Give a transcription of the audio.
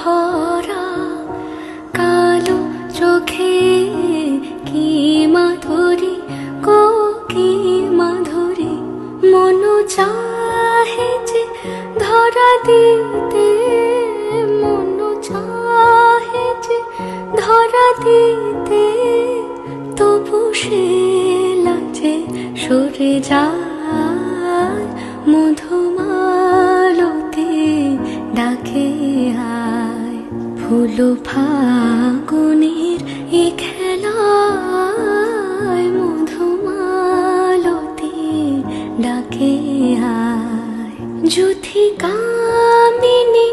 ভরা কালো চোখে কি মাধুরী গো কি মাধুরী, মন চাহে যে ধরা দিতে, মন চাহে যে ধরা দিতে, তবু সে লাজে সরে যায়। মধুমালতি ডাকে আয়, ফুল ফাগুনের এ খেলায়, মধুমালতি ডাকে আয়। যুথি কামিনী